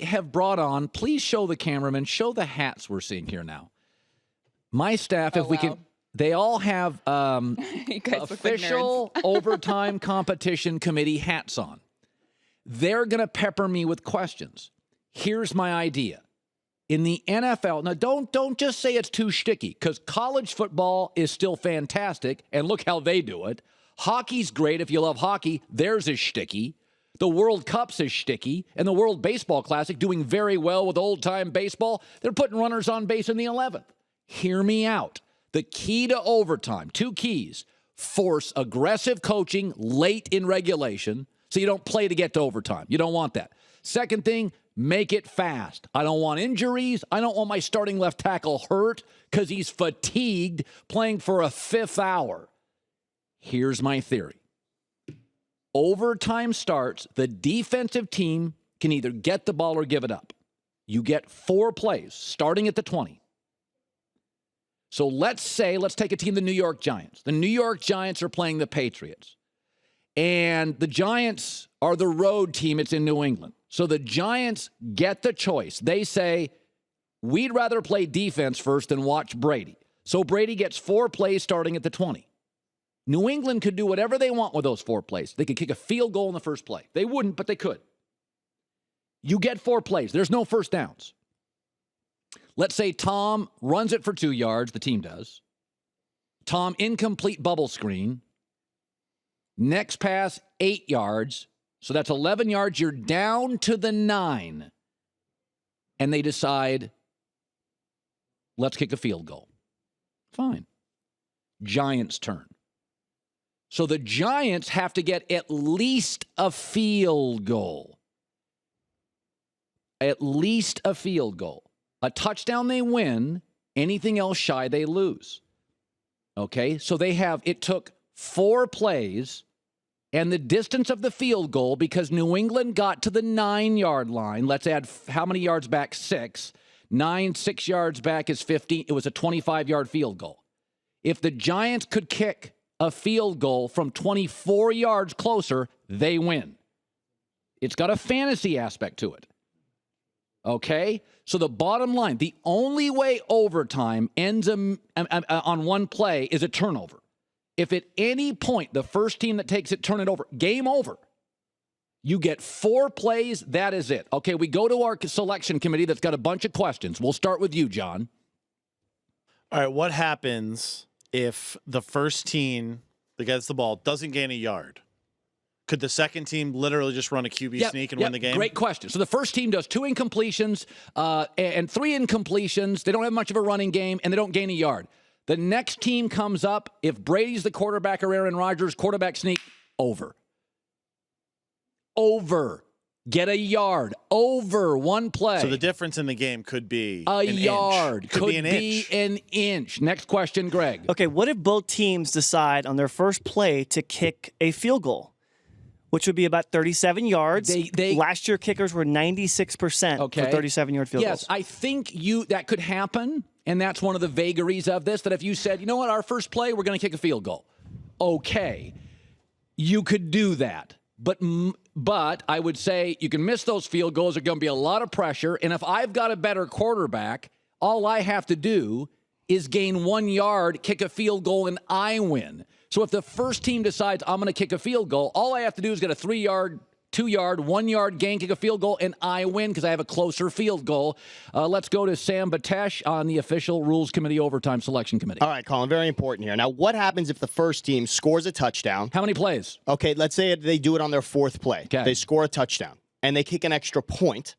I have brought on, please show the cameraman, show the hats we're seeing here now. My staff, if we can, they all have official overtime competition committee hats on. They're going to pepper me with questions. Here's my idea. In the NFL, now don't just say it's too shticky, because college football is still fantastic, and look how they do it. Hockey's great if you love hockey. Theirs is shticky. The World Cup's is shticky, and the World Baseball Classic doing very well with old-time baseball. They're putting runners on base in the 11th. Hear me out. The key to overtime, two keys: force aggressive coaching late in regulation so you don't play to get to overtime. You don't want that. Second thing, make it fast. I don't want injuries. I don't want my starting left tackle hurt because he's fatigued playing for a fifth hour. Here's my theory. Overtime starts, the defensive team can either get the ball or give it up. You get 4 plays starting at the 20. So let's take a team, the New York Giants. The New York Giants are playing the Patriots. And the Giants are the road team. It's in New England. So the Giants get the choice. They say, we'd rather play defense first than watch Brady. So Brady gets 4 plays starting at the 20. New England could do whatever they want with those 4 plays. They could kick a field goal in the first play. They wouldn't, but they could. You get 4 plays. There's no first downs. Let's say Tom runs it for 2 yards. The team does. Tom, incomplete bubble screen. Next pass, 8 yards. So that's 11 yards. You're down to the 9. And they decide, let's kick a field goal. Fine. Giants' turn. So the Giants have to get at least a field goal. At least a field goal. A touchdown, they win. Anything else shy, they lose. Okay, so it took 4 plays and the distance of the field goal, because New England got to the 9-yard line. Let's add how many yards back? 6. 6 yards back is 15. It was a 25-yard field goal. If the Giants could kick a field goal from 24 yards closer, they win. It's got a fantasy aspect to it. Okay? So the bottom line, the only way overtime ends on one play is a turnover. If at any point the first team that takes it turn it over, game over. You get 4 plays, that is it. Okay, we go to our selection committee that's got a bunch of questions. We'll start with you, John. All right, what happens if the first team that gets the ball doesn't gain a yard? Could the second team literally just run a QB sneak and win the game? Great question. So the first team does 2 incompletions and 3 incompletions. They don't have much of a running game, and they don't gain a yard. The next team comes up. If Brady's the quarterback or Aaron Rodgers, quarterback sneak, over. Over. Get a yard. Over 1 play. So the difference in the game could be a yard. Could be an inch. Next question, Greg. Okay, what if both teams decide on their first play to kick a field goal, which would be about 37 yards? Last year, kickers were 96% for 37-yard field goals. Yes, I think that could happen, and that's one of the vagaries of this, that if you said, you know what, our first play, we're going to kick a field goal. Okay, you could do that. But I would say you can miss those field goals. There's going to be a lot of pressure, and if I've got a better quarterback, all I have to do is gain 1 yard, kick a field goal, and I win. So if the first team decides I'm going to kick a field goal, all I have to do is get a 3-yard, 2-yard, 1-yard gain, kick a field goal, and I win because I have a closer field goal. Let's go to Sam Batesh on the official Rules Committee Overtime Selection Committee. All right, Colin, very important here. Now, what happens if the first team scores a touchdown? How many plays? Okay, let's say they do it on their 4th play. Okay. They score a touchdown, and they kick an extra point.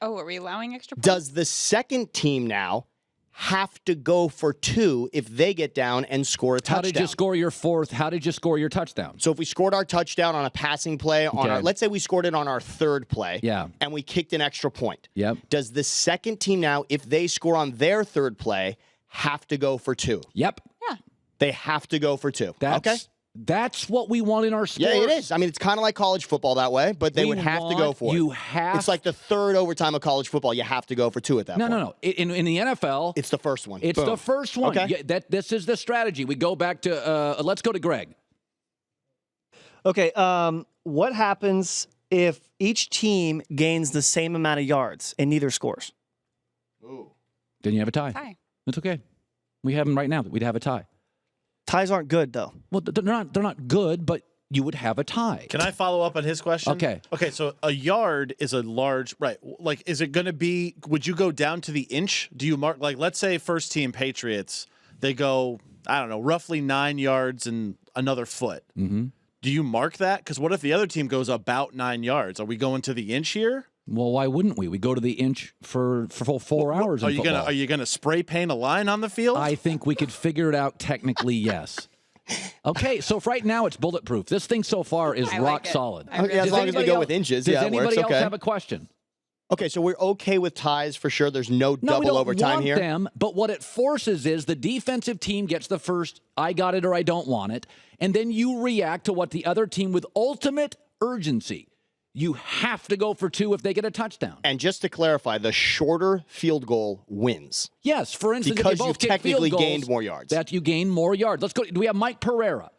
Oh, are we allowing extra points? Does the second team now have to go for 2 if they get down and score a touchdown? How did you score your 4th? How did you score your touchdown? So if we scored our touchdown on a passing play, let's say we scored it on our 3rd play, and we kicked an extra point. Yep. Does the second team now, if they score on their 3rd play, have to go for 2? Yep. Yeah. They have to go for 2. That's what we want in our sport. Yeah, it is. I mean, it's kind of like college football that way, but they would have to go for it. It's like the 3rd overtime of college football. You have to go for 2 at that point. No. In the NFL, it's the first one. It's the first one. Okay. This is the strategy. We go back to, let's go to Greg. Okay, what happens if each team gains the same amount of yards and neither scores. Ooh. Then you have a tie. That's okay. We have them right now. We'd have a tie. Ties aren't good, though. Well, they're not good, but you would have a tie. Can I follow up on his question? Okay. Okay, so a yard is a large, right? Like, is it going to be, would you go down to the inch? Do you mark, like, let's say first team Patriots, they go, I don't know, roughly 9 yards and another foot. Mm-hmm. Do you mark that? Because what if the other team goes about 9 yards? Are we going to the inch here? Well, why wouldn't we? We go to the inch for 4 hours. Are you gonna spray paint a line on the field? I think we could figure it out technically. Yes. Okay, so if right now it's bulletproof. This thing so far is rock solid. Okay, as long as we go with inches, does yeah, it works. anybody else Okay. have a question? Okay, so we're okay with ties for sure. There's no double overtime here. Them, but what it forces is the defensive team gets the first, I got it or I don't want it, and then you react to what the other team with ultimate urgency. You have to go for 2 if they get a touchdown. And just to clarify, the shorter field goal wins. Yes, for instance, because if you both you've technically gained more yards. That you gain more yards. Let's go. Do we have Mike Pereira?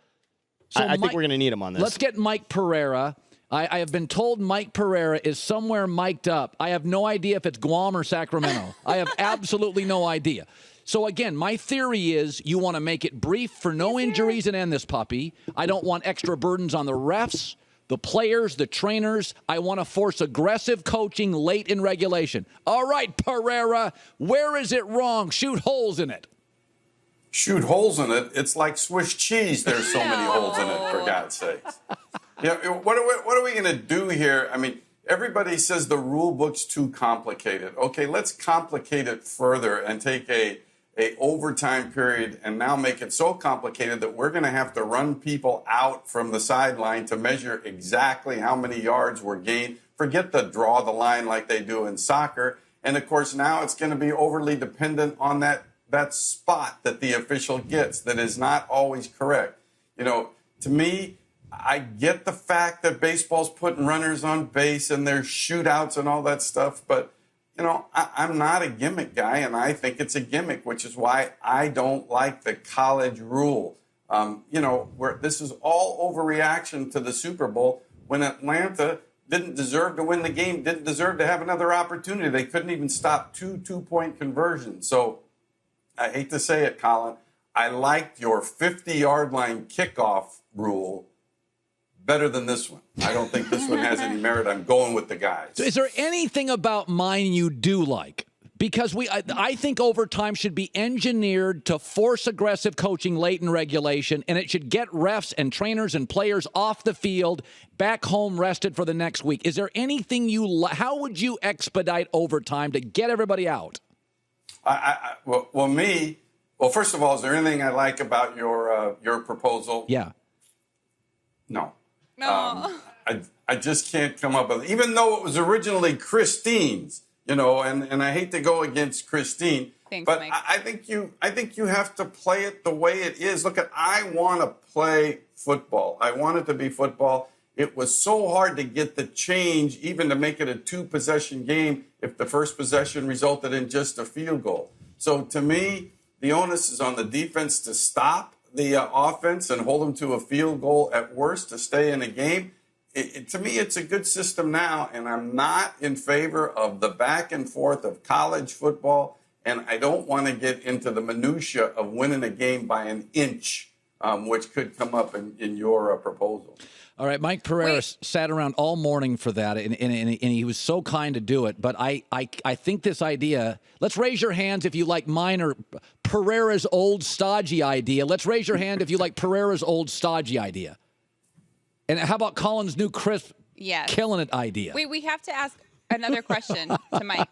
So I think we're going to need him on this. Let's get Mike Pereira. I have been told Mike Pereira is somewhere mic'd up. I have no idea if it's Guam or Sacramento. I have absolutely no idea. So, again, my theory is you want to make it brief for no injuries and end this puppy. I don't want extra burdens on the refs, the players, the trainers. I want to force aggressive coaching late in regulation. All right, Pereira, where is it wrong? Shoot holes in it. Shoot holes in it? It's like Swiss cheese. There's so many holes in it, for God's sakes. What are we going to do here? I mean, everybody says the rule book's too complicated. Okay, let's complicate it further and take a overtime period and now make it so complicated that we're going to have to run people out from the sideline to measure exactly how many yards were gained. Forget the draw the line like they do in soccer. And, of course, now it's going to be overly dependent on that spot that the official gets that is not always correct. You know, to me, I get the fact that baseball's putting runners on base and there's shootouts and all that stuff, but, you know, I'm not a gimmick guy, and I think it's a gimmick, which is why I don't like the college rule. You know, where this is all overreaction to the Super Bowl when Atlanta didn't deserve to win the game, didn't deserve to have another opportunity. They couldn't even stop 2 2-point conversions. So I hate to say it, Colin, I liked your 50-yard line kickoff rule better than this one. I don't think this one has any merit. I'm going with the guys. So is there anything about mine you do like? Because I think overtime should be engineered to force aggressive coaching late in regulation, and it should get refs and trainers and players off the field, back home rested for the next week. Is there anything how would you expedite overtime to get everybody out? Well, first of all, is there anything I like about your proposal? Yeah. No. No. I just can't come up with it. Even though it was originally Christine's, you know, and I hate to go against Christine, Thanks, but Mike. I think you have to play it the way it is. Look, I want to play football. I want it to be football. It was so hard to get the change, even to make it a 2-possession game, if the first possession resulted in just a field goal. So to me, the onus is on the defense to stop the offense and hold them to a field goal at worst to stay in a game. To me, it's a good system now, and I'm not in favor of the back and forth of college football, and I don't want to get into the minutia of winning a game by an inch, which could come up in your proposal. All right, Mike Pereira sat around all morning for that, and he was so kind to do it. But I think this idea, let's raise your hands if you like mine or Pereira's old stodgy idea. Let's raise your hand if you like Pereira's old stodgy idea. And how about Colin's new crisp, killing it idea? Wait, we have to ask another question to Mike.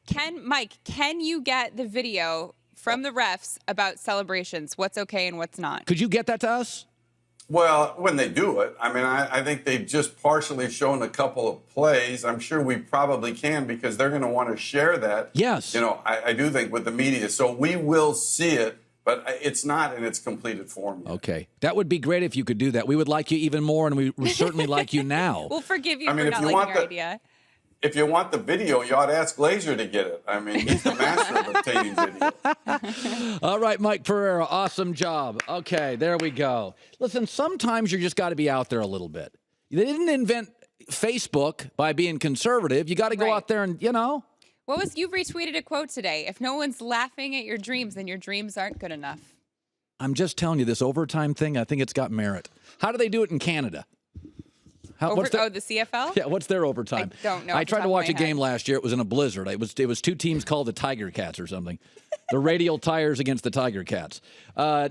Can you get the video from the refs about celebrations? What's okay and what's not? Could you get that to us? Well, when they do it, I mean, I think they've just partially shown a couple of plays. I'm sure we probably can because they're going to want to share that. Yes. You know, I do think with the media. So we will see it, but it's not in its completed form yet. Okay. That would be great if you could do that. We would like you even more, and we certainly like you now. We'll forgive you for not liking your idea. If you want the video, you ought to ask Glazer to get it. I mean, he's the master of obtaining video. All right, Mike Pereira, awesome job. Okay, there we go. Listen, sometimes you just got to be out there a little bit. They didn't invent Facebook by being conservative. You got to go out there and, You've retweeted a quote today. If no one's laughing at your dreams, then your dreams aren't good enough. I'm just telling you, this overtime thing, I think it's got merit. How do they do it in Canada? The CFL? Yeah, what's their overtime? I don't know. I tried to watch a game last year. It was in a blizzard. It was two teams called the Tiger Cats or something. The Radial Tires against the Tiger Cats.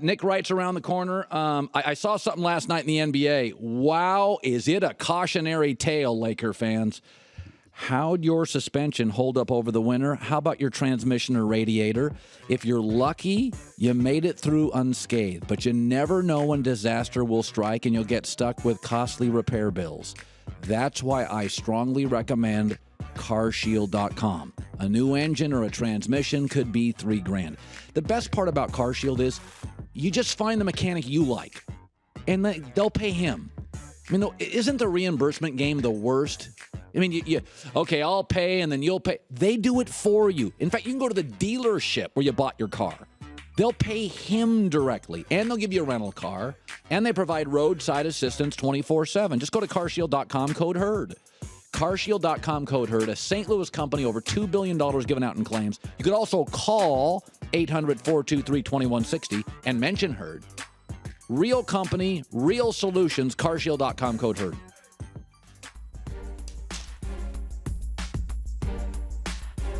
Nick writes around the corner. I saw something last night in the NBA. Wow, is it a cautionary tale, Laker fans? How'd your suspension hold up over the winter? How about your transmission or radiator? If you're lucky, you made it through unscathed, but you never know when disaster will strike and you'll get stuck with costly repair bills. That's why I strongly recommend carshield.com. A new engine or a transmission could be $3,000. The best part about CarShield is you just find the mechanic you like, and they'll pay him. I mean, isn't the reimbursement game the worst? I mean, okay, I'll pay and then you'll pay. They do it for you. In fact, you can go to the dealership where you bought your car. They'll pay him directly, and they'll give you a rental car, and they provide roadside assistance 24/7. Just go to carshield.com, code HERD. Carshield.com, code HERD, a St. Louis company, over $2 billion given out in claims. You could also call 800-423-2160 and mention HERD. Real company, real solutions, carshield.com, code HERD.